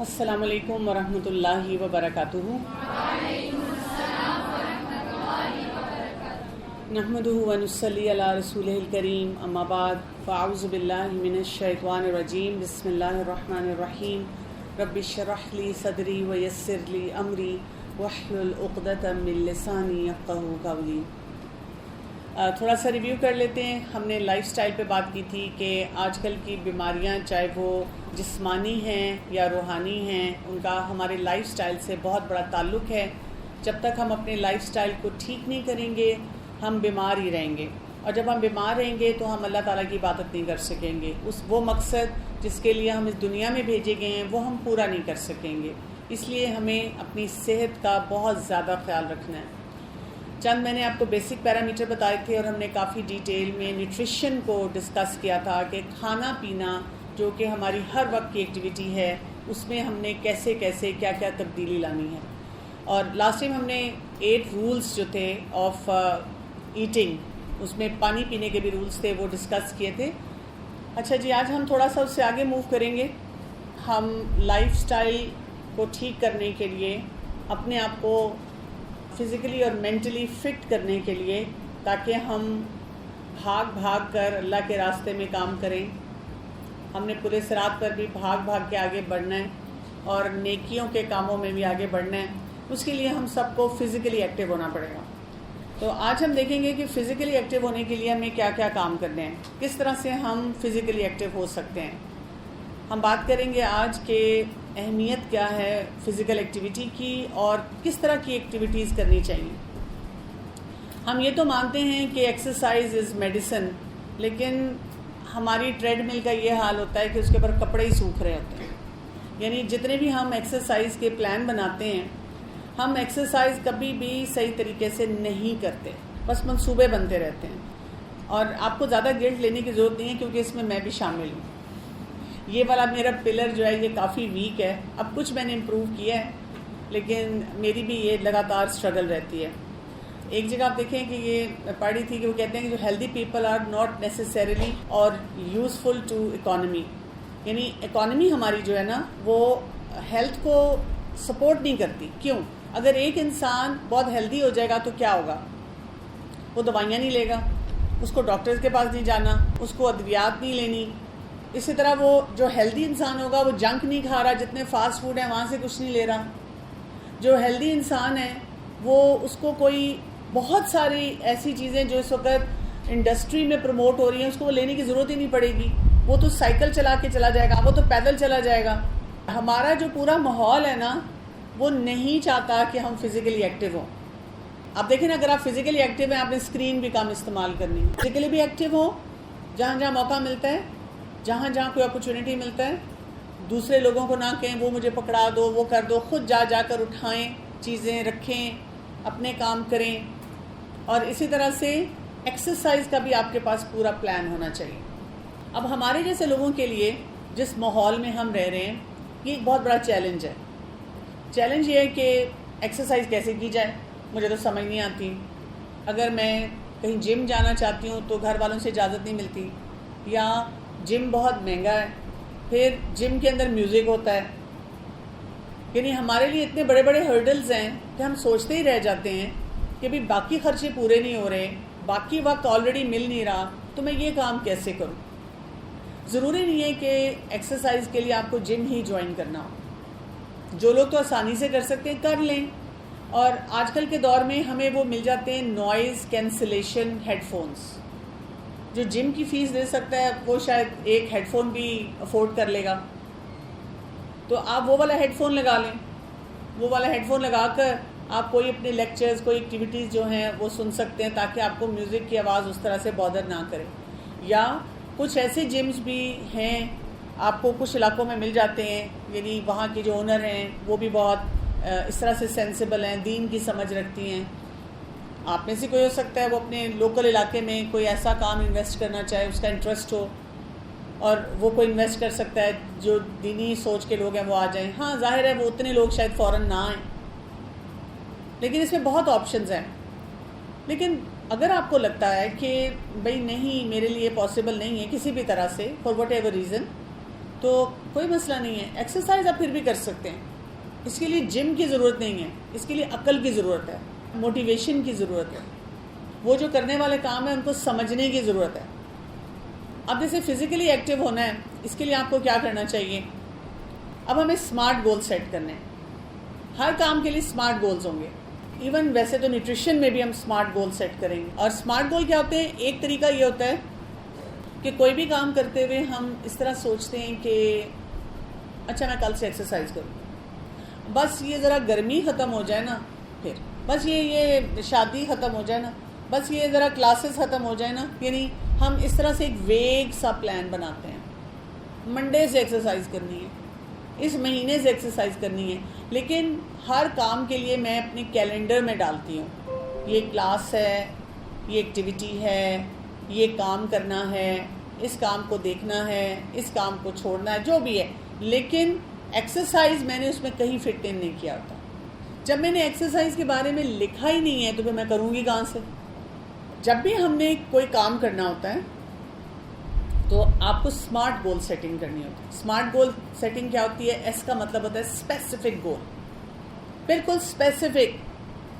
السلام علیکم ورحمۃ اللہ وبرکاتہ۔ نحمدہ ونصلی علی رسولہ الکریم، اما بعد فاعوذ باللہ من الشیطان الرجیم، بسم اللہ الرحمن الرحیم۔ رب اشرح لی صدری ویسر لی امری واحلل عقدۃ من لسانی یفقہوا قولی۔ تھوڑا سا ریویو کر لیتے ہیں۔ ہم نے لائف سٹائل پہ بات کی تھی کہ آج کل کی بیماریاں چاہے وہ جسمانی ہیں یا روحانی ہیں، ان کا ہمارے لائف سٹائل سے بہت بڑا تعلق ہے۔ جب تک ہم اپنے لائف سٹائل کو ٹھیک نہیں کریں گے ہم بیمار ہی رہیں گے، اور جب ہم بیمار رہیں گے تو ہم اللہ تعالیٰ کی عبادت نہیں کر سکیں گے۔ وہ مقصد جس کے لیے ہم اس دنیا میں بھیجے گئے ہیں وہ ہم پورا نہیں کر سکیں گے۔ اس لیے ہمیں اپنی صحت کا بہت زیادہ خیال رکھنا ہے۔ چند میں نے آپ کو بیسک پیرامیٹر بتائے تھے، اور ہم نے کافی ڈیٹیل میں نیوٹریشن کو ڈسکس کیا تھا کہ کھانا پینا جو کہ ہماری ہر وقت کی ایکٹیویٹی ہے اس میں ہم نے کیسے کیا کیا تبدیلی لانی ہے۔ اور لاسٹ ٹائم ہم نے 8 رولز جو تھے آف ایٹنگ، اس میں پانی پینے کے بھی رولز تھے، وہ ڈسکس کیے تھے۔ اچھا جی، آج ہم تھوڑا سا اس سے آگے موو کریں گے۔ ہم لائف سٹائل کو ٹھیک کرنے کے لیے اپنے آپ کو فزیکلی اور مینٹلی فٹ کرنے کے لیے، تاکہ ہم بھاگ کر اللہ کے راستے میں کام کریں۔ ہم نے پورے صراط پر بھی بھاگ کے آگے بڑھنا ہے، اور نیکیوں کے کاموں میں بھی آگے بڑھنا ہے۔ اس کے لیے ہم سب کو فزیکلی ایکٹیو ہونا پڑے گا۔ تو آج ہم دیکھیں گے کہ فزیکلی ایکٹیو ہونے کے لیے ہمیں کیا کیا کام کرنے ہیں، کس طرح سے ہم فزیکلی ایکٹیو ہو سکتے ہیں۔ ہم بات کریں گے آج کہ اہمیت کیا ہے فزیکل ایکٹیویٹی کی، اور کس طرح کی ایکٹیویٹیز کرنی چاہیے۔ ہم یہ تو مانتے ہیں کہ ایکسرسائز از میڈیسن، لیکن ہماری ٹریڈ مل کا یہ حال ہوتا ہے کہ اس کے اوپر کپڑے ہی سوکھ رہے ہوتے ہیں۔ یعنی جتنے بھی ہم ایکسرسائز کے پلان بناتے ہیں، ہم ایکسرسائز کبھی بھی صحیح طریقے سے نہیں کرتے، بس منصوبے بنتے رہتے ہیں۔ اور آپ کو زیادہ گلٹ لینے کی ضرورت نہیں ہے، کیونکہ اس میں میں بھی شامل ہوں۔ یہ والا میرا پلر جو ہے یہ کافی ویک ہے، اب کچھ میں نے امپروو کیا ہے، لیکن میری بھی یہ لگاتار اسٹرگل رہتی ہے۔ ایک جگہ آپ دیکھیں کہ یہ پڑھی تھی کہ وہ کہتے ہیں کہ جو ہیلدی پیپل آر ناٹ نیسیسریلی اور یوزفل ٹو اکانومی، یعنی اکانومی ہماری جو ہے نا وہ ہیلتھ کو سپورٹ نہیں کرتی۔ کیوں؟ اگر ایک انسان بہت ہیلدی ہو جائے گا تو کیا ہوگا؟ وہ دوائیاں نہیں لے گا، اس کو ڈاکٹرز کے پاس نہیں جانا، اس کو ادویات نہیں لینی۔ اسی طرح وہ جو ہیلدی انسان ہوگا وہ جنک نہیں کھا رہا، جتنے فاسٹ فوڈ ہیں وہاں سے کچھ نہیں لے رہا۔ جو ہیلدی انسان ہے وہ اس کو کوئی بہت ساری ایسی چیزیں جو اس وقت انڈسٹری میں پروموٹ ہو رہی ہیں اس کو وہ لینے کی ضرورت ہی نہیں پڑے گی۔ وہ تو سائیکل چلا کے چلا جائے گا، وہ تو پیدل چلا جائے گا۔ ہمارا جو پورا ماحول ہے نا وہ نہیں چاہتا کہ ہم فزیکلی ایکٹیو ہوں۔ آپ دیکھیں نا، اگر آپ فزیکلی ایکٹیو ہیں، آپ نے اسکرین بھی کم استعمال کرنی ہے۔ فزیکلی بھی ایکٹیو ہو، جہاں جہاں موقع ملتا ہے، جہاں جہاں کوئی اپرچونٹی ملتا ہے، دوسرے لوگوں کو نہ کہیں وہ مجھے پکڑا دو، وہ کر دو، خود جا کر اٹھائیں، چیزیں رکھیں، اپنے کام کریں۔ اور اسی طرح سے ایکسرسائز کا بھی آپ کے پاس پورا پلان ہونا چاہیے۔ اب ہمارے جیسے لوگوں کے لیے جس ماحول میں ہم رہ رہے ہیں یہ ایک بہت بڑا چیلنج ہے۔ چیلنج یہ ہے کہ ایکسرسائز کیسے کی جائے، مجھے تو سمجھ نہیں آتی۔ اگر میں کہیں جم جانا چاہتی ہوں تو گھر والوں سے اجازت نہیں ملتی، یا جم بہت مہنگا ہے، پھر جم کے اندر میوزک ہوتا ہے۔ یعنی ہمارے لیے اتنے بڑے بڑے ہرڈلز ہیں کہ ہم سوچتے ہی رہ جاتے ہیں کہ بھی باقی خرچے پورے نہیں ہو رہے، باقی وقت آلریڈی مل نہیں رہا، تو میں یہ کام کیسے کروں۔ ضروری نہیں ہے کہ ایکسرسائز کے لیے آپ کو جم ہی جوائن کرنا ہو۔ جو لوگ تو آسانی سے کر سکتے ہیں کر لیں۔ اور آج کل کے دور میں ہمیں وہ مل جاتے ہیں نوائز کینسلیشن ہیڈ فونز۔ جو جم کی فیس دے سکتا ہے وہ شاید ایک ہیڈ فون بھی افورڈ کر لے گا، تو آپ وہ والا ہیڈ فون لگا لیں۔ وہ والا ہیڈ فون لگا کر آپ کوئی اپنے لیکچرز، کوئی ایکٹیویٹیز جو ہیں وہ سن سکتے ہیں، تاکہ آپ کو میوزک کی آواز اس طرح سے بادر نہ کرے۔ یا کچھ ایسے جمز بھی ہیں آپ کو کچھ علاقوں میں مل جاتے ہیں، یعنی وہاں کے جو اونر ہیں وہ بھی بہت اس طرح سے سینسیبل ہیں، دین کی سمجھ رکھتی ہیں۔ آپ میں سے کوئی ہو سکتا ہے وہ اپنے لوکل علاقے میں کوئی ایسا کام انویسٹ کرنا چاہے، اس کا انٹرسٹ ہو، اور وہ کوئی انویسٹ کر سکتا ہے۔ جو دینی سوچ کے لوگ ہیں وہ آ جائیں۔ ہاں ظاہر ہے وہ اتنے لوگ شاید فوراً نہ آئیں، لیکن اس میں بہت آپشنز ہیں۔ لیکن اگر آپ کو لگتا ہے کہ بھئی نہیں، میرے لیے پاسبل نہیں ہے کسی بھی طرح سے، فار وٹ ایور ریزن، تو کوئی مسئلہ نہیں ہے، ایکسرسائز آپ پھر بھی کر سکتے ہیں. اس کے لیے جم کی ضرورت نہیں ہے، اس کے لیے عقل کی ضرورت ہے، موٹیویشن کی ضرورت ہے. وہ جو کرنے والے کام ہیں ان کو سمجھنے کی ضرورت ہے. اب جیسے فزیکلی ایکٹیو ہونا ہے، اس کے لیے آپ کو کیا کرنا چاہیے؟ اب ہمیں اسمارٹ گول سیٹ کرنے ہیں. ہر کام کے لیے اسمارٹ گولز ہوں گے. ایون ویسے تو نیوٹریشن میں بھی ہم اسمارٹ گول سیٹ کریں گے. اور اسمارٹ گول کیا ہوتے ہیں؟ ایک طریقہ یہ ہوتا ہے کہ کوئی بھی کام کرتے ہوئے ہم اس طرح سوچتے ہیں کہ اچھا میں کل سے ایکسرسائز کروں، بس یہ ذرا گرمی ختم ہو جائے نا، پھر بس یہ شادی ختم ہو جائے نا، بس یہ ذرا کلاسز ختم ہو جائے نا. یعنی ہم اس طرح سے ایک ویگ سا پلان بناتے ہیں. منڈے سے ایکسرسائز کرنی ہے، اس مہینے سے ایکسرسائز کرنی ہے. لیکن ہر کام کے لیے میں اپنے کیلنڈر میں ڈالتی ہوں، یہ کلاس ہے، یہ ایکٹیویٹی ہے، یہ کام کرنا ہے، اس کام کو دیکھنا ہے، اس کام کو چھوڑنا ہے، جو بھی ہے. لیکن ایکسرسائز میں نے اس میں کہیں فٹ ان نہیں کیا ہوتا. جب میں نے ایکسرسائز کے بارے میں لکھا ہی نہیں ہے تو پھر میں کروں گی کہاں سے؟ جب بھی ہم نے کوئی کام کرنا ہوتا ہے تو آپ کو اسمارٹ گول سیٹنگ کرنی ہوتی ہے. اسمارٹ گول سیٹنگ کیا ہوتی ہے؟ ایس کا مطلب ہوتا ہے اسپیسیفک گول. بالکل اسپیسیفک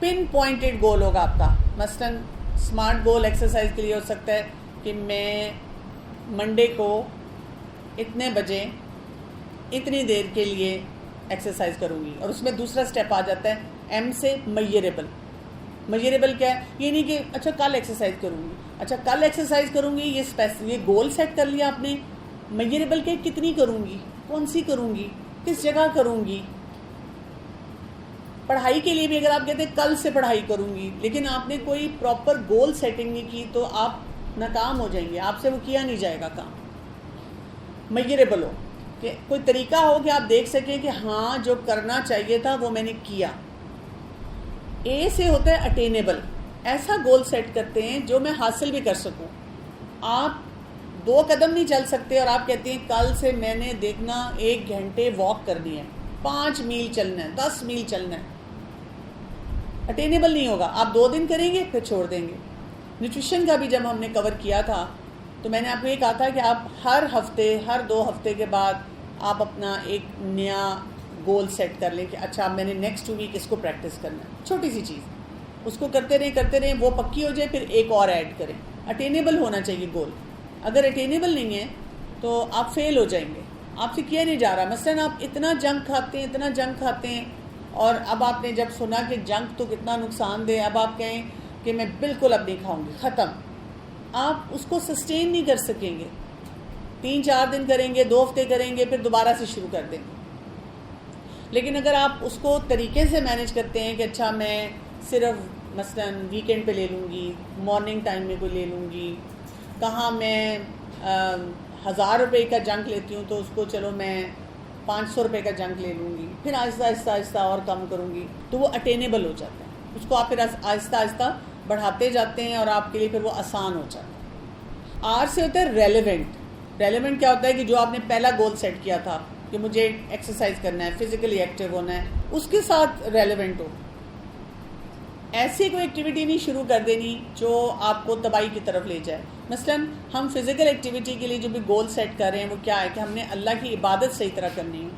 پن پوائنٹڈ گول ہوگا آپ کا. مثلاً اسمارٹ گول ایکسرسائز کے لیے ہو سکتا ہے کہ میں منڈے کو اتنے بجے اتنی دیر کے لیے ایکسرسائز کروں گی. اور اس میں دوسرا سٹیپ آ جاتا ہے ایم سے میئریبل. میئریبل کیا ہے؟ یہ نہیں کہ اچھا کل ایکسرسائز کروں گی، اچھا کل ایکسرسائز کروں گی، یہ گول سیٹ کر لیا آپ نے. میئریبل کہ کتنی کروں گی، کون سی کروں گی، کس جگہ کروں گی. پڑھائی کے لیے بھی اگر آپ کہتے ہیں کل سے پڑھائی کروں گی، لیکن آپ نے کوئی پراپر گول سیٹنگ نہیں کی تو آپ ناکام ہو جائیں گے، آپ سے وہ کیا نہیں جائے گا کام. میئریبل ہو کہ کوئی طریقہ ہو کہ آپ دیکھ سکیں کہ ہاں جو کرنا چاہیے تھا وہ میں نے کیا. اے سے ہوتا ہے اٹینیبل. ایسا گول سیٹ کرتے ہیں جو میں حاصل بھی کر سکوں. آپ 2 قدم نہیں چل سکتے اور آپ کہتے ہیں کل سے میں نے دیکھنا 1 گھنٹے واک کرنی ہے، 5 میل چلنا ہے، 10 میل چلنا ہے. اٹینیبل نہیں ہوگا. آپ 2 دن کریں گے پھر چھوڑ دیں گے. نیوٹریشن کا بھی جب ہم نے کور کیا تھا تو میں نے آپ کو یہ کہا تھا کہ آپ ہر ہفتے، ہر 2 ہفتے کے بعد آپ اپنا ایک نیا گول سیٹ کر لیں کہ اچھا میں نے نیکسٹ ویک اس کو پریکٹس کرنا ہے. چھوٹی سی چیز اس کو کرتے رہیں، وہ پکی ہو جائے پھر ایک اور ایڈ کریں. اٹینیبل ہونا چاہیے گول. اگر اٹینیبل نہیں ہے تو آپ فیل ہو جائیں گے، آپ سے کیا نہیں جا رہا. مثلاً آپ اتنا جنک کھاتے ہیں اور اب آپ نے جب سنا کہ جنک تو کتنا نقصان دہ، اب آپ کہیں کہ میں بالکل اب نہیں کھاؤں گی، ختم. آپ اس کو سسٹین نہیں کر سکیں گے. 3-4 دن کریں گے، 2 ہفتے کریں گے، پھر دوبارہ سے شروع کر دیں گے. لیکن اگر آپ اس کو طریقے سے مینیج کرتے ہیں کہ اچھا میں صرف مثلاً ویکینڈ پہ لے لوں گی، مارننگ ٹائم میں کوئی لے لوں گی، کہاں میں 1000 روپے کا جنک لیتی ہوں تو اس کو چلو میں 500 روپے کا جنک لے لوں گی، پھر آہستہ اور کم کروں گی، تو وہ اٹینیبل ہو جاتا ہے. اس کو آپ پھر آہستہ بڑھاتے جاتے ہیں اور آپ کے لیے پھر وہ آسان ہو جاتا ہے. آر سے ہوتا ہے ریلیونٹ. ریلیونٹ کیا ہوتا ہے کہ جو آپ نے پہلا گول سیٹ کیا تھا کہ مجھے ایکسرسائز کرنا ہے، فزیکلی ایکٹیو ہونا ہے، اس کے ساتھ ریلیونٹ ہو. ایسی کوئی ایکٹیویٹی نہیں شروع کر دینی جو آپ کو تباہی کی طرف لے جائے. مثلاً ہم فزیکل ایکٹیویٹی کے لیے جو بھی گول سیٹ کر رہے ہیں وہ کیا ہے کہ ہم نے اللہ کی عبادت صحیح طرح کرنی ہے.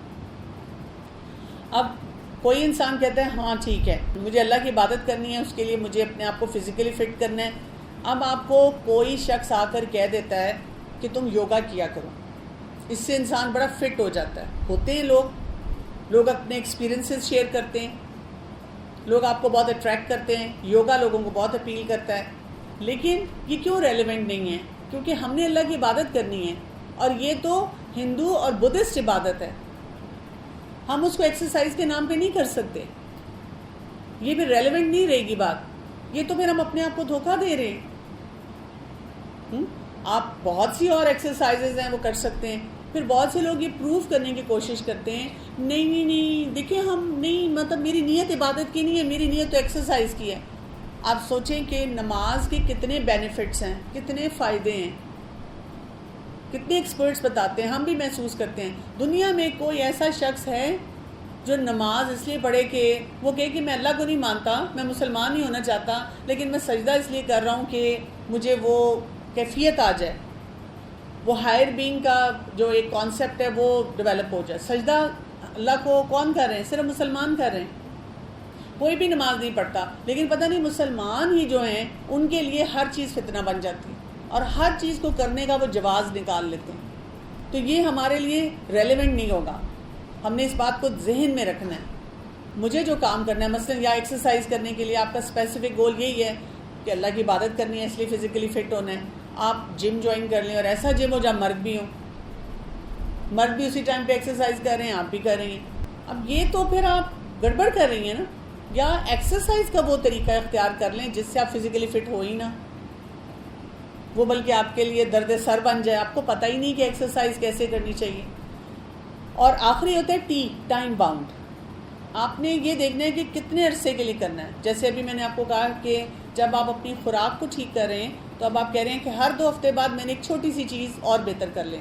اب کوئی انسان کہتا ہے ہاں ٹھیک ہے مجھے اللہ کی عبادت کرنی ہے، اس کے لیے مجھے اپنے آپ کو فزیکلی فٹ کرنا ہے. اب آپ کو کوئی شخص آ کر کہہ دیتا ہے کہ تم یوگا کیا کرو، اس سے انسان بڑا فٹ ہو جاتا ہے. ہوتے ہیں لوگ اپنے ایکسپیرینسز شیئر کرتے ہیں، لوگ آپ کو بہت اٹریکٹ کرتے ہیں، یوگا لوگوں کو بہت اپیل کرتا ہے. لیکن یہ کیوں ریلیونٹ نہیں ہے؟ کیونکہ ہم نے اللہ کی عبادت کرنی ہے اور یہ تو ہندو اور بدھسٹ عبادت ہے. ہم اس کو ایکسرسائز کے نام پہ نہیں کر سکتے. یہ پھر ریلیونٹ نہیں رہے گی بات. یہ تو پھر ہم اپنے آپ کو دھوکہ دے رہے ہیں. آپ بہت سی اور ایکسرسائزز ہیں وہ کر سکتے ہیں. پھر بہت سے لوگ یہ پروف کرنے کی کوشش کرتے ہیں نہیں دیکھیں ہم نہیں، مطلب میری نیت عبادت کی نہیں ہے، میری نیت تو ایکسرسائز کی ہے. آپ سوچیں کہ نماز کے کتنے بینیفٹس ہیں، کتنے فائدے ہیں، کتنے ایکسپرٹس بتاتے ہیں، ہم بھی محسوس کرتے ہیں. دنیا میں کوئی ایسا شخص ہے جو نماز اس لیے پڑھے کہ وہ کہے کہ میں اللہ کو نہیں مانتا، میں مسلمان نہیں ہونا چاہتا، لیکن میں سجدہ اس لیے کر رہا ہوں کہ مجھے وہ کیفیت آ جائے. وہ ہائر بینگ کا جو ایک کانسیپٹ ہے وہ ڈیولپ ہو جائے. سجدہ اللہ کو کون کر رہے ہیں؟ صرف مسلمان کر رہے ہیں. کوئی بھی نماز نہیں پڑھتا, لیکن پتہ نہیں مسلمان ہی جو ہیں ان کے لیے ہر چیز فتنہ بن جاتی ہے اور ہر چیز کو کرنے کا وہ جواز نکال لیتے ہیں. تو یہ ہمارے لیے ریلیونٹ نہیں ہوگا. ہم نے اس بات کو ذہن میں رکھنا ہے. مجھے جو کام کرنا ہے, مثلا یا ایکسرسائز کرنے کے لیے آپ کا اسپیسیفک گول یہی ہے کہ اللہ کی عبادت کرنی ہے, اس لیے فزیکلی فٹ ہونا ہے. آپ جم جوائن کر لیں, اور ایسا جم ہو جہاں مرد بھی ہوں, مرد بھی اسی ٹائم پہ ایکسرسائز کر رہے ہیں, آپ بھی کر رہی ہیں. اب یہ تو پھر آپ گڑبڑ کر رہی ہیں نا. یا ایکسرسائز کا وہ طریقہ اختیار کر لیں جس سے آپ فزیکلی فٹ ہو ہی نا, وہ بلکہ آپ کے لیے درد سر بن جائے, آپ کو پتہ ہی نہیں کہ ایکسرسائز کیسے کرنی چاہیے. اور آخری ہوتا ہے ٹائم باؤنڈ. آپ نے یہ دیکھنا ہے کہ کتنے عرصے کے لیے کرنا ہے. جیسے ابھی میں نے آپ کو کہا کہ جب آپ اپنی خوراک کو ٹھیک کر رہے ہیں تو اب آپ کہہ رہے ہیں کہ ہر 2 ہفتے بعد میں نے ایک چھوٹی سی چیز اور بہتر کر لیں.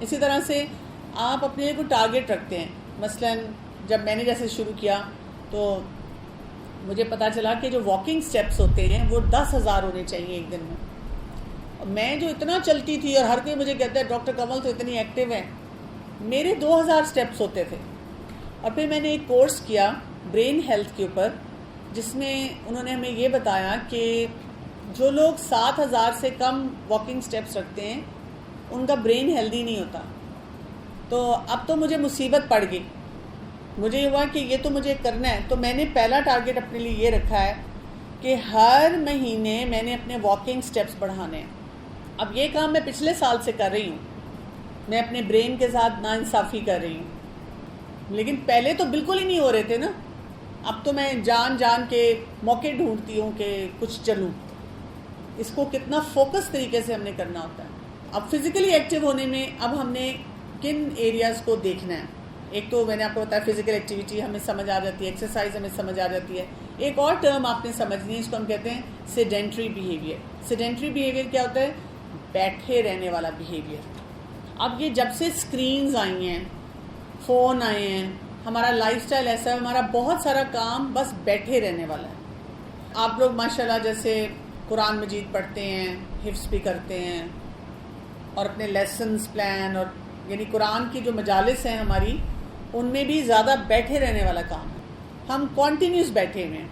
اسی طرح سے آپ اپنے لیے کوئی ٹارگیٹ رکھتے ہیں. مثلا جب میں نے جیسے شروع کیا تو مجھے پتا چلا کہ جو واکنگ سٹیپس ہوتے ہیں وہ 10,000 ہونے چاہیے ایک دن میں. میں جو اتنا چلتی تھی, اور ہر کوئی مجھے کہتا ہے ڈاکٹر کمل تو اتنی ایکٹیو ہے, میرے 2,000 سٹیپس ہوتے تھے. اور پھر میں نے ایک کورس کیا برین ہیلتھ کے اوپر, جس میں انہوں نے ہمیں یہ بتایا کہ جو لوگ 7,000 سے کم واکنگ سٹیپس رکھتے ہیں ان کا برین ہیلدی نہیں ہوتا. تو اب تو مجھے مصیبت پڑ گئی. مجھے یہ ہوا کہ یہ تو مجھے کرنا ہے. تو میں نے پہلا ٹارگیٹ اپنے لیے یہ رکھا ہے کہ ہر مہینے میں نے اپنے واکنگ سٹیپس بڑھانے ہیں. اب یہ کام میں پچھلے سال سے کر رہی ہوں. میں اپنے برین کے ساتھ ناانصافی کر رہی ہوں, لیکن پہلے تو بالکل ہی نہیں ہو رہے تھے نا. اب تو میں جان کے موقع ڈھونڈتی ہوں کہ کچھ چلوں. اس کو کتنا فوکس طریقے سے ہم نے کرنا ہوتا ہے. اب فزیکلی ایکٹیو ہونے میں اب ہم نے کن ایریاز کو دیکھنا ہے. ایک تو میں نے آپ کو بتایا فزیکل ایکٹیویٹی ہمیں سمجھ آ جاتی ہے, ایکسرسائز ہمیں سمجھ آ جاتی ہے. ایک اور ٹرم آپ نے سمجھنی ہے, اس کو ہم کہتے ہیں سیڈینٹری بیہیویئر. سیڈینٹری بیہیویئر کیا ہوتا ہے؟ بیٹھے رہنے والا بیہیویئر. اب یہ جب سے اسکرینز آئی ہیں, فون آئے ہیں, ہمارا لائف سٹائل ایسا ہے, ہمارا بہت سارا کام بس بیٹھے رہنے والا ہے. آپ لوگ ماشاءاللہ جیسے قرآن مجید پڑھتے ہیں, حفظ بھی کرتے ہیں, اور اپنے لیسنز پلان, اور یعنی قرآن کی جو مجالس ہیں ہماری, ان میں بھی زیادہ بیٹھے رہنے والا کام ہے. ہم کنٹینیوس بیٹھے ہوئے ہیں.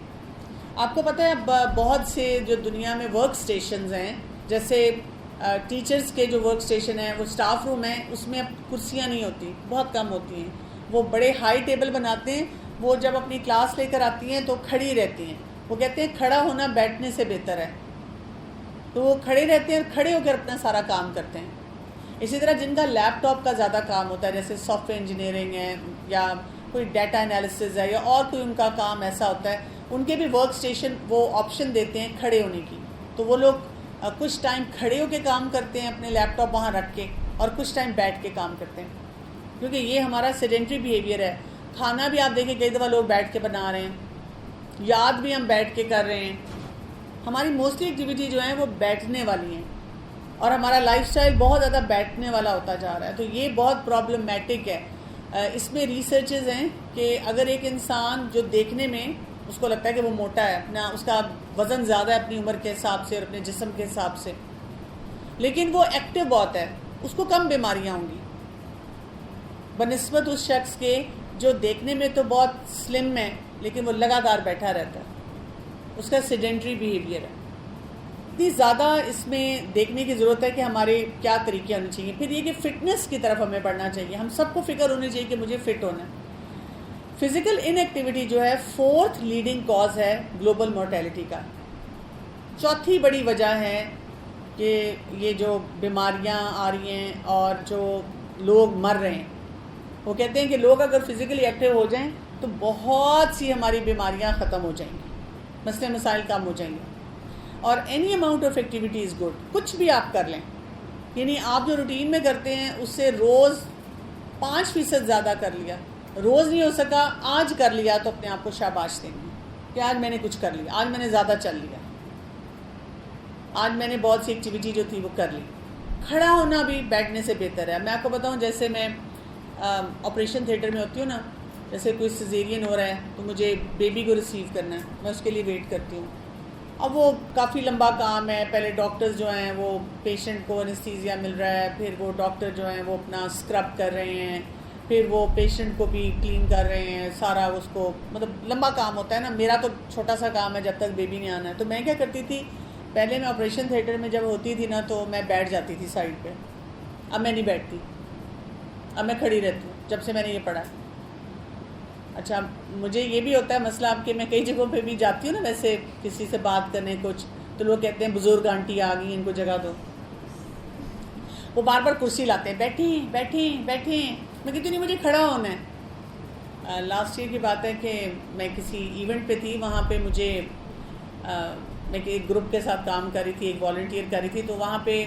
آپ کو پتہ ہے اب بہت سے جو دنیا میں ورک سٹیشنز ہیں, جیسے ٹیچرز کے جو ورک سٹیشن ہیں, وہ اسٹاف روم ہیں, اس میں اب کرسیاں نہیں ہوتی, بہت کم ہوتی ہیں. وہ بڑے ہائی ٹیبل بناتے ہیں. وہ جب اپنی کلاس لے کر آتی ہیں تو کھڑی رہتی ہیں. وہ کہتے ہیں کھڑا ہونا بیٹھنے سے بہتر ہے. تو وہ کھڑے رہتے ہیں اور کھڑے ہو کر اپنا سارا کام کرتے ہیں. اسی طرح جن کا لیپ ٹاپ کا زیادہ کام ہوتا ہے, جیسے سافٹ ویئر انجینئرنگ ہے یا کوئی ڈیٹا انالیسز ہے, یا اور کوئی ان کا کام ایسا ہوتا ہے, ان کے بھی ورک سٹیشن وہ آپشن دیتے ہیں کھڑے ہونے کی. تو وہ لوگ کچھ ٹائم کھڑے ہو کے کام کرتے ہیں اپنے لیپ ٹاپ وہاں رکھ کے, اور کچھ ٹائم بیٹھ کے کام کرتے ہیں, کیونکہ یہ ہمارا سیڈینٹری بیہیویئر ہے. کھانا بھی آپ دیکھیں کئی دفعہ لوگ بیٹھ کے بنا رہے ہیں, یاد بھی ہم بیٹھ کے کر رہے ہیں. ہماری موسٹلی ایکٹیویٹی جو ہیں وہ بیٹھنے والی ہیں, اور ہمارا لائف سٹائل بہت زیادہ بیٹھنے والا ہوتا جا رہا ہے. تو یہ بہت پرابلمیٹک ہے. اس میں ریسرچز ہیں کہ اگر ایک انسان جو دیکھنے میں اس کو لگتا ہے کہ وہ موٹا ہے, اپنا اس کا وزن زیادہ ہے اپنی عمر کے حساب سے اور اپنے جسم کے حساب سے, لیکن وہ ایکٹیو بہت ہے, اس کو کم بیماریاں ہوں گی بنسبت اس شخص کے جو دیکھنے میں تو بہت سلم ہے لیکن وہ لگاتار بیٹھا رہتا ہے. اس کا سیڈینٹری بیہیویئر ہے. اتنی زیادہ اس میں دیکھنے کی ضرورت ہے کہ ہمارے کیا طریقے ہونے چاہیے. پھر یہ کہ فٹنس کی طرف ہمیں بڑھنا چاہیے. ہم سب کو فکر ہونی چاہیے کہ مجھے فٹ ہونا ہے. فزیکل ان ایکٹیویٹی جو ہے 4th لیڈنگ کاز ہے گلوبل مورٹیلٹی کا. 4تھی بڑی وجہ ہے کہ یہ جو بیماریاں آ رہی ہیں اور جو لوگ مر رہے ہیں. وہ کہتے ہیں کہ لوگ اگر فزیکلی ایکٹیو ہو جائیں تو بہت سی ہماری بیماریاں ختم ہو جائیں گی, مسئلے مسائل کم ہو جائیں گے. اور any amount of activity is good. کچھ بھی آپ کر لیں, یعنی آپ جو روٹین میں کرتے ہیں اس سے روز 5% زیادہ کر لیا. روز نہیں ہو سکا, آج کر لیا تو اپنے آپ کو شاباش دیں گے کہ آج میں نے کچھ کر لیا, آج میں نے زیادہ چل لیا, آج میں نے بہت سی ایکٹیویٹی جو تھی وہ کر لی. کھڑا ہونا بھی بیٹھنے سے بہتر ہے. میں آپ کو بتاؤں, جیسے میں آپریشن تھیٹر میں ہوتی ہوں نا, جیسے کوئی سیزیرین ہو رہا ہے تو مجھے بیبی کو ریسیو کرنا ہے, میں اس کے لیے ویٹ کرتی ہوں. اب وہ کافی لمبا کام ہے. پہلے ڈاکٹرز جو ہیں وہ پیشنٹ کو انستھیزیا مل رہا ہے, پھر وہ ڈاکٹر جو ہیں وہ اپنا اسکرب کر رہے ہیں, پھر وہ پیشنٹ کو بھی کلین کر رہے ہیں, سارا اس کو مطلب لمبا کام ہوتا ہے نا. میرا تو چھوٹا سا کام ہے جب تک بیبی نہیں آنا ہے. تو میں کیا کرتی تھی, پہلے میں آپریشن تھیٹر میں جب ہوتی تھی نا تو میں بیٹھ جاتی تھی سائڈ پہ. اب میں نہیں بیٹھتی, اب میں کھڑی رہتی ہوں جب سے میں نے یہ پڑھا. اچھا مجھے یہ بھی ہوتا ہے مسئلہ اب کہ میں کئی جگہوں پہ بھی جاتی ہوں نا ویسے کسی سے بات کرنے کچھ, تو لوگ کہتے ہیں بزرگ آنٹی آ گئی ان کو جگہ دو. وہ بار بار کرسی لاتے ہیں, بیٹھیں بیٹھیں بیٹھیں. میں کہتی نہیں, مجھے کھڑا ہونا ہے. لاسٹ ایئر کی بات ہے کہ میں کسی ایونٹ پہ تھی, وہاں پہ مجھے میں ایک گروپ کے ساتھ کام کر رہی تھی, ایک والنٹیئر کر رہی تھی. تو وہاں پہ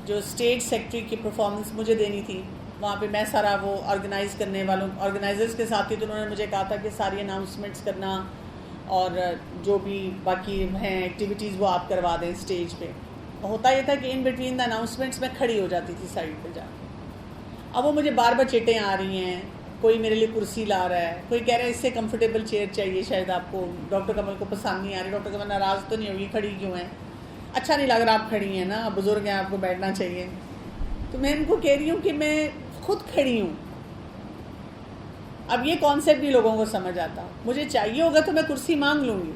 جو اسٹیج سیکٹری کی پرفارمنس مجھے دینی تھی, وہاں پہ میں سارا وہ آرگنائز کرنے والوں آرگنائزرز کے ساتھ تھی. تو انہوں نے مجھے کہا تھا کہ ساری اناؤنسمنٹس کرنا اور جو بھی باقی ہیں ایکٹیویٹیز وہ آپ کروا دیں اسٹیج پہ. ہوتا یہ تھا کہ ان بٹوین دا اناؤنسمنٹس میں کھڑی ہو جاتی تھی سائڈ پہ جا کے. اب وہ مجھے بار بار چیٹیں آ رہی ہیں, کوئی میرے لیے کرسی لا رہا ہے, کوئی کہہ رہا ہے اس سے کمفرٹیبل چیئر چاہیے شاید آپ کو, ڈاکٹر کمل کو پسند نہیں آ رہی, ڈاکٹر کمل ناراض تو نہیں ہوگی, کھڑی کیوں ہیں, اچھا نہیں لگ رہا آپ کھڑی ہیں نا, آپ بزرگ ہیں آپ کو بیٹھنا چاہیے. تو میں ان کو کہہ رہی ہوں کہ میں خود کھڑی ہوں. اب یہ کانسیپٹ بھی لوگوں کو سمجھ آتا. مجھے چاہیے ہوگا تو میں کرسی مانگ لوں گی.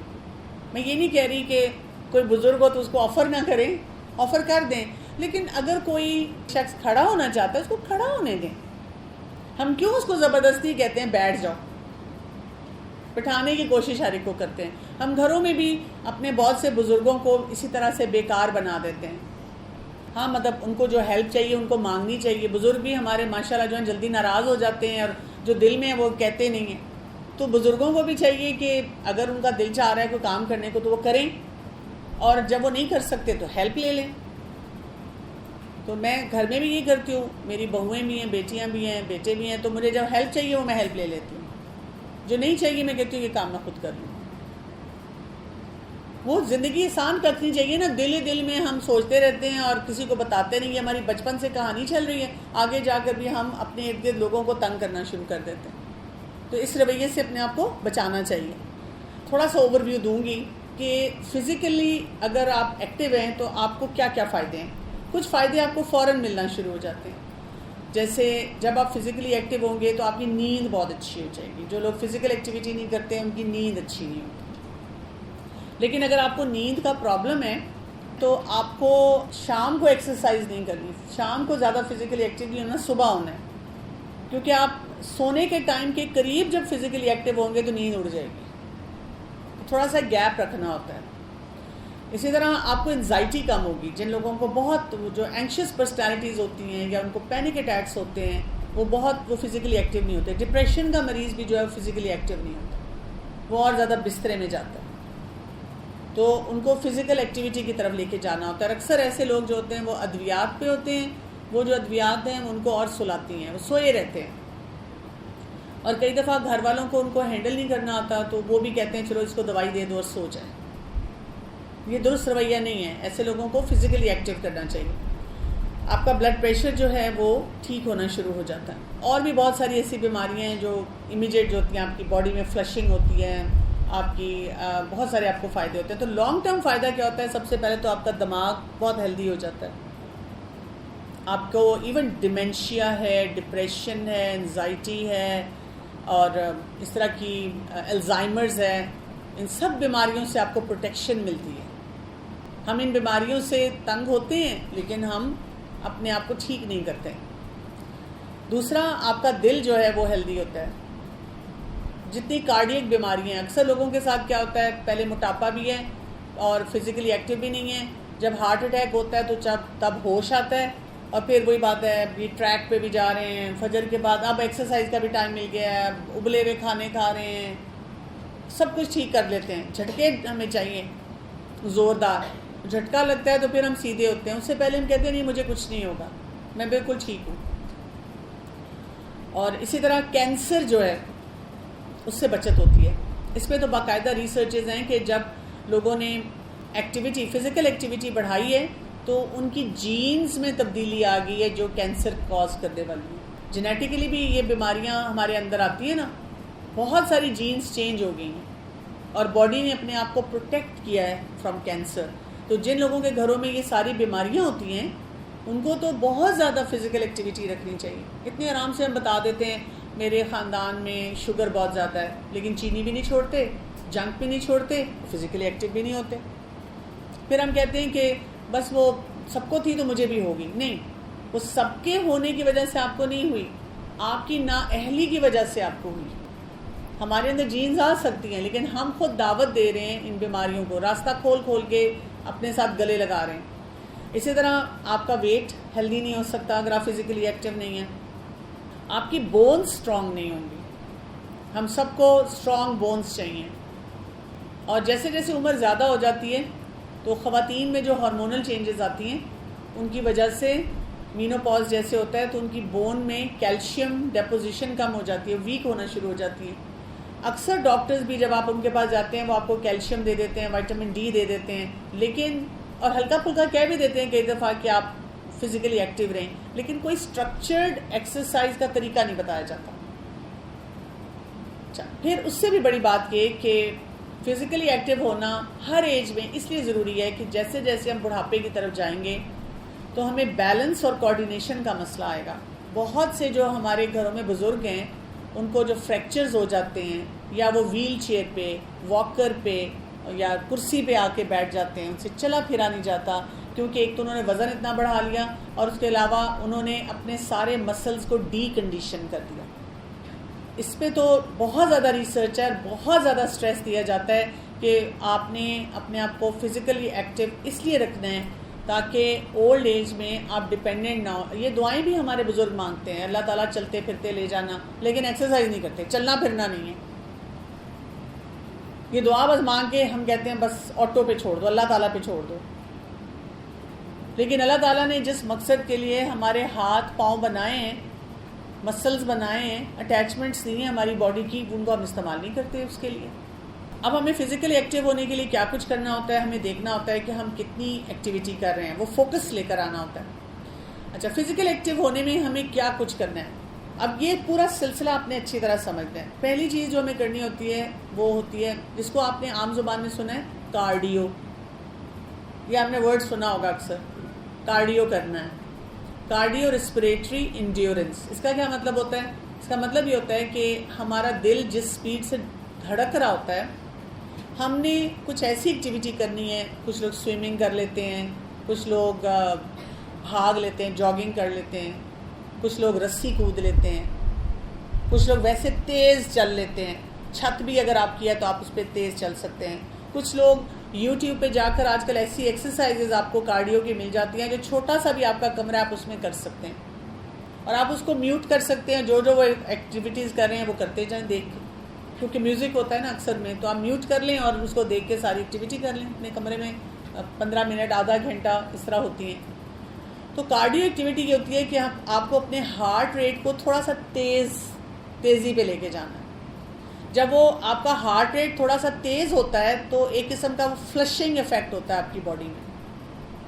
میں یہ نہیں کہہ رہی کہ کوئی بزرگ ہو تو اس کو آفر نہ کریں, آفر کر دیں, لیکن اگر کوئی شخص کھڑا ہونا چاہتا ہے اس کو کھڑا ہونے دیں. ہم کیوں اس کو زبردستی کہتے ہیں بیٹھ جاؤ, بٹھانے کی کوشش ہر ایک کو کرتے ہیں. ہم گھروں میں بھی اپنے بہت سے بزرگوں کو اسی طرح سے بیکار بنا دیتے ہیں. ہاں مطلب ان کو جو ہیلپ چاہیے ان کو مانگنی چاہیے. بزرگ بھی ہمارے ماشاءاللہ جو ہیں جلدی ناراض ہو جاتے ہیں, اور جو دل میں ہے وہ کہتے نہیں ہیں. تو بزرگوں کو بھی چاہیے کہ اگر ان کا دل چاہ رہا ہے کوئی کام کرنے کو تو وہ کریں, اور جب وہ نہیں کر سکتے تو ہیلپ لے لیں. تو میں گھر میں بھی یہ کرتی ہوں, میری بہویں بھی ہیں, بیٹیاں بھی ہیں, بیٹے بھی ہیں. تو مجھے جب ہیلپ چاہیے وہ میں ہیلپ لے لیتی ہوں, جو نہیں چاہیے میں کہتی ہوں یہ کام میں خود کر لوں. وہ زندگی آسان کرنی چاہیے نا. دل ہی دل میں ہم سوچتے رہتے ہیں اور کسی کو بتاتے نہیں. یہ ہماری بچپن سے کہانی چل رہی ہے, آگے جا کر بھی ہم اپنے ارد گرد لوگوں کو تنگ کرنا شروع کر دیتے ہیں. تو اس رویے سے اپنے آپ کو بچانا چاہیے. تھوڑا سا اوور ویو دوں گی کہ فزیکلی اگر آپ ایکٹیو ہیں تو آپ کو کیا کیا فائدے ہیں. کچھ فائدے آپ کو فوراً ملنا شروع ہو جاتے ہیں. جیسے جب آپ فزیکلی ایکٹیو ہوں گے تو آپ کی نیند بہت اچھی ہو جائے گی. جو لوگ فزیکل ایکٹیویٹی نہیں کرتے ان کی نیند اچھی نہیں ہوتی. لیکن اگر آپ کو نیند کا پرابلم ہے تو آپ کو شام کو ایکسرسائز نہیں کرنی. شام کو زیادہ فزیکلی ایکٹیو نہیں ہونا, صبح ہونا ہے. کیونکہ آپ سونے کے ٹائم کے قریب جب فزیکلی ایکٹیو ہوں گے تو نیند اڑ جائے گی. تھوڑا سا گیپ رکھنا ہوتا ہے. اسی طرح آپ کو انزائٹی کم ہوگی. جن لوگوں کو بہت جو اینکشیس پرسنالٹیز ہوتی ہیں یا ان کو پینک اٹیکس ہوتے ہیں وہ فزیکلی ایکٹیو نہیں ہوتے. ڈپریشن کا مریض بھی جو ہے فزیکلی ایکٹیو نہیں ہوتا, وہ اور زیادہ بسترے میں جاتا ہے. تو ان کو فزیکل ایکٹیویٹی کی طرف لے کے جانا ہوتا ہے. اکثر ایسے لوگ جو ہوتے ہیں وہ ادویات پہ ہوتے ہیں, وہ جو ادویات ہیں ان کو اور سلاتی ہیں, وہ سوئے رہتے ہیں. اور کئی دفعہ گھر والوں کو ان کو ہینڈل نہیں کرنا آتا تو وہ بھی کہتے ہیں چلو اس کو دوائی دے دو اور سو جائے. یہ درست رویہ نہیں ہے. ایسے لوگوں کو فزیکلی ایکٹیو کرنا چاہیے. آپ کا بلڈ پریشر جو ہے وہ ٹھیک ہونا شروع ہو جاتا ہے. اور بھی بہت ساری ایسی بیماریاں ہیں جو امیجیٹ جو ہوتی ہیں, آپ کی باڈی میں فلشنگ ہوتی ہے, آپ کی بہت سارے آپ کو فائدے ہوتے ہیں. تو لانگ ٹرم فائدہ کیا ہوتا ہے؟ سب سے پہلے تو آپ کا دماغ بہت ہیلدی ہو جاتا ہے. آپ کو ایون ڈیمینشیا ہے, ڈپریشن ہے, انزائٹی ہے, اور اس طرح کی الزائمرز ہے, ان سب بیماریوں سے آپ کو پروٹیکشن ملتی ہے. ہم ان بیماریوں سے تنگ ہوتے ہیں لیکن ہم اپنے آپ کو ٹھیک نہیں کرتے. دوسرا, آپ کا دل جو ہے وہ ہیلدی ہوتا ہے. جتنی کارڈیک بیماریاں ہیں, اکثر لوگوں کے ساتھ کیا ہوتا ہے, پہلے موٹاپا بھی ہے اور فزیکلی ایکٹیو بھی نہیں ہے. جب ہارٹ اٹیک ہوتا ہے تو تب ہوش آتا ہے, اور پھر وہی بات ہے, ابھی ٹریک پہ بھی جا رہے ہیں, فجر کے بعد اب ایکسرسائز کا بھی ٹائم مل گیا ہے, ابلے ہوئے کھانے کھا رہے ہیں, سب کچھ ٹھیک کر لیتے ہیں. جھٹکے ہمیں چاہیے زوردار. جھٹکا لگتا ہے تو پھر ہم سیدھے ہوتے ہیں. اس سے پہلے ہم کہتے ہیں نہیں مجھے کچھ نہیں ہوگا, میں بالکل ٹھیک ہوں. اور اسی طرح کینسر جو ہے اس سے بچت ہوتی ہے. اس پہ تو باقاعدہ ریسرچز ہیں کہ جب لوگوں نے ایکٹیویٹی فزیکل ایکٹیویٹی بڑھائی ہے تو ان کی جینز میں تبدیلی آ گئی ہے جو کینسر کاز کرنے والی ہے. جینیٹیکلی بھی یہ بیماریاں ہمارے اندر آتی ہیں نا, بہت ساری جینز چینج ہو گئی ہیں. اور باڈی نے اپنے آپ کو پروٹیکٹ کیا ہے فرام کینسر. تو جن لوگوں کے گھروں میں یہ ساری بیماریاں ہوتی ہیں ان کو تو بہت زیادہ فزیکل ایکٹیویٹی رکھنی چاہیے. اتنے آرام سے ہم بتا دیتے ہیں میرے خاندان میں شوگر بہت زیادہ ہے، لیکن چینی بھی نہیں چھوڑتے، جنک بھی نہیں چھوڑتے، فزیکلی ایکٹیو بھی نہیں ہوتے. پھر ہم کہتے ہیں کہ بس وہ سب کو تھی تو مجھے بھی ہوگی. نہیں، وہ سب کے ہونے کی وجہ سے آپ کو نہیں ہوئی، آپ کی نااہلی کی وجہ سے آپ کو ہوئی. ہمارے اندر جینز آ سکتی ہیں لیکن ہم خود دعوت دے رہے ہیں ان بیماریوں کو، راستہ کھول کھول کے اپنے ساتھ گلے لگا رہے ہیں. اسی طرح آپ کا ویٹ ہیلدی نہیں ہو سکتا اگر آپ فزیکلی ایکٹیو نہیں ہیں. آپ کی بونز اسٹرانگ نہیں ہوں گی. ہم سب کو اسٹرانگ بونز چاہیے. اور جیسے جیسے عمر زیادہ ہو جاتی ہے تو خواتین میں جو ہارمونل چینجز آتی ہیں ان کی وجہ سے مینوپاز جیسے ہوتا ہے تو ان کی بون میں کیلشیم ڈیپوزیشن کم ہو جاتی ہے، ویک ہونا شروع ہو جاتی ہے. اکثر ڈاکٹرز بھی جب آپ ان کے پاس جاتے ہیں وہ آپ کو کیلشیم دے دیتے ہیں، وائٹامن ڈی دے دیتے ہیں، لیکن اور ہلکا پھلکا کہہ بھی دیتے ہیں کئی دفعہ کہ آپ فزیکلی ایکٹیو رہیں، لیکن کوئی اسٹرکچرڈ ایکسرسائز کا طریقہ نہیں بتایا جاتا. اچھا، پھر اس سے بھی بڑی بات یہ کہ فزیکلی ایکٹیو ہونا ہر ایج میں اس لیے ضروری ہے کہ جیسے جیسے ہم بڑھاپے کی طرف جائیں گے تو ہمیں بیلنس اور کوآرڈینیشن کا مسئلہ آئے گا. بہت سے جو ہمارے گھروں میں بزرگ ہیں ان کو جو فریکچرز ہو جاتے ہیں یا وہ ویل چیئر پہ، واکر پہ یا کرسی پہ آ کے بیٹھ جاتے ہیں، ان سے چلا پھرا نہیں جاتا کیونکہ ایک تو انہوں نے وزن اتنا بڑھا لیا اور اس کے علاوہ انہوں نے اپنے سارے مسلز کو ڈی کنڈیشن کر دیا. اس پہ تو بہت زیادہ ریسرچ ہے، بہت زیادہ سٹریس دیا جاتا ہے کہ آپ نے اپنے آپ کو فزیکلی ایکٹیو اس لیے رکھنا ہے تاکہ اولڈ ایج میں آپ ڈپینڈنٹ نہ ہو. یہ دعائیں بھی ہمارے بزرگ مانگتے ہیں، اللہ تعالیٰ چلتے پھرتے لے جانا، لیکن ایکسرسائز نہیں کرتے، چلنا پھرنا نہیں ہے. یہ دعا بس مانگ کے ہم کہتے ہیں بس آٹو پہ چھوڑ دو، اللہ تعالیٰ پہ چھوڑ دو. لیکن اللہ تعالیٰ نے جس مقصد کے لیے ہمارے ہاتھ پاؤں بنائے ہیں، مسلز بنائے ہیں، اٹیچمنٹس دی ہیں ہماری باڈی کی، ان کو ہم استعمال نہیں کرتے اس کے لیے. اب ہمیں فزیکلی ایکٹیو ہونے کے لیے کیا کچھ کرنا ہوتا ہے؟ ہمیں دیکھنا ہوتا ہے کہ ہم کتنی ایکٹیویٹی کر رہے ہیں، وہ فوکس لے کر آنا ہوتا ہے. اچھا، فزیکل ایکٹیو ہونے میں ہمیں کیا کچھ کرنا ہے؟ اب یہ پورا سلسلہ آپ نے اچھی طرح سمجھنا ہے. پہلی چیز جو ہمیں کرنی ہوتی ہے وہ ہوتی ہے جس کو آپ نے عام زبان میں سنا ہے، کارڈیو. یہ آپ نے ورڈ سنا ہوگا اکثر، کارڈیو کرنا ہے. Cardio respiratory endurance. اس کا کیا مطلب ہوتا ہے؟ اس کا مطلب یہ ہوتا ہے کہ ہمارا دل جس سپیڈ سے دھڑک رہا ہوتا ہے، ہم نے کچھ ایسی ایکٹیویٹی کرنی ہے. کچھ لوگ سوئمنگ کر لیتے ہیں، کچھ لوگ بھاگ لیتے ہیں، جاگنگ کر لیتے ہیں، کچھ لوگ رسی کود لیتے ہیں، کچھ لوگ ویسے تیز چل لیتے ہیں. چھت بھی اگر آپ کی ہے تو آپ اس پہ تیز چل سکتے ہیں. کچھ لوگ یوٹیوب پہ جا کر آج کل ایسی ایکسرسائزز آپ کو کارڈیو کی مل جاتی ہیں جو چھوٹا سا بھی آپ کا کمرہ آپ اس میں کر سکتے ہیں، اور آپ اس کو میوٹ کر سکتے ہیں. جو وہ ایکٹیویٹیز کر رہے ہیں وہ کرتے جائیں دیکھ کے، کیونکہ میوزک ہوتا ہے نا اکثر میں، تو آپ میوٹ کر لیں اور اس کو دیکھ کے ساری ایکٹیویٹی کر لیں اپنے کمرے میں. 15 منٹ، آدھا گھنٹہ اس طرح ہوتی ہیں. تو کارڈیو ایکٹیویٹی یہ ہوتی ہے کہ آپ کو اپنے ہارٹ ریٹ کو تھوڑا سا تیزی پہ لے کے جانا ہے. جب وہ آپ کا ہارٹ ریٹ تھوڑا سا تیز ہوتا ہے تو ایک قسم کا فلشنگ ایفیکٹ ہوتا ہے آپ کی باڈی میں.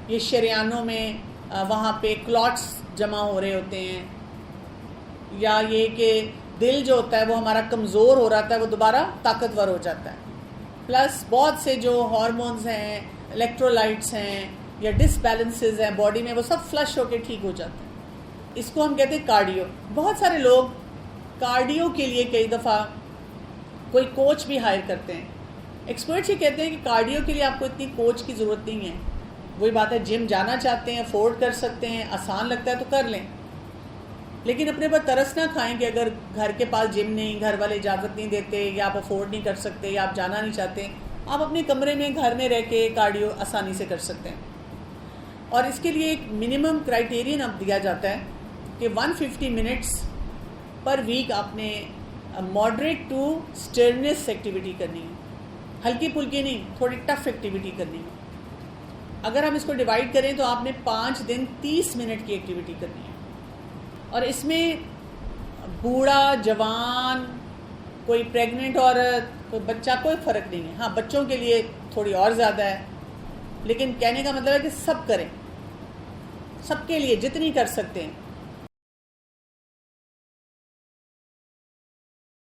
یہ شریانوں میں وہاں پہ کلاٹس جمع ہو رہے ہوتے ہیں، یا یہ کہ دل جو ہوتا ہے وہ ہمارا کمزور ہو رہا ہے وہ دوبارہ طاقتور ہو جاتا ہے. پلس بہت سے جو ہارمونز ہیں، الیکٹرولائٹس ہیں یا ڈس بیلنسز ہیں باڈی میں، وہ سب فلش ہو کے ٹھیک ہو جاتے ہیں. اس کو ہم کہتے ہیں کارڈیو. بہت سارے لوگ کارڈیو کے لیے کئی دفعہ کوئی کوچ بھی ہائر کرتے ہیں. ایکسپرٹس یہ کہتے ہیں کہ کارڈیو کے لیے آپ کو اتنی کوچ کی ضرورت نہیں ہے. وہی بات ہے، جم جانا چاہتے ہیں، افورڈ کر سکتے ہیں، آسان لگتا ہے تو کر لیں، لیکن اپنے پر ترس نہ کھائیں کہ اگر گھر کے پاس جم نہیں، گھر والے اجازت نہیں دیتے، یا آپ افورڈ نہیں کر سکتے، یا آپ جانا نہیں چاہتے، آپ اپنے کمرے میں گھر میں رہ کے کارڈیو آسانی سے کر سکتے ہیں. اور اس کے لیے ایک منیمم کرائیٹیرین اب دیا جاتا ہے کہ 150 منٹس پر ویک آپ نے ماڈریٹ ٹو اسٹرنس ایکٹیویٹی کرنی ہے. ہلکی پھلکی نہیں، تھوڑی ٹف ایکٹیویٹی کرنی ہے. اگر ہم اس کو ڈیوائڈ کریں تو آپ نے 5 دن 30 منٹ کی ایکٹیویٹی کرنی ہے. اور اس میں بوڑھا، جوان، کوئی پریگننٹ عورت، کوئی بچہ، کوئی فرق نہیں ہے. ہاں، بچوں کے لیے تھوڑی اور زیادہ ہے، لیکن کہنے کا مطلب ہے کہ سب کریں، سب کے لیے جتنی کر سکتے ہیں.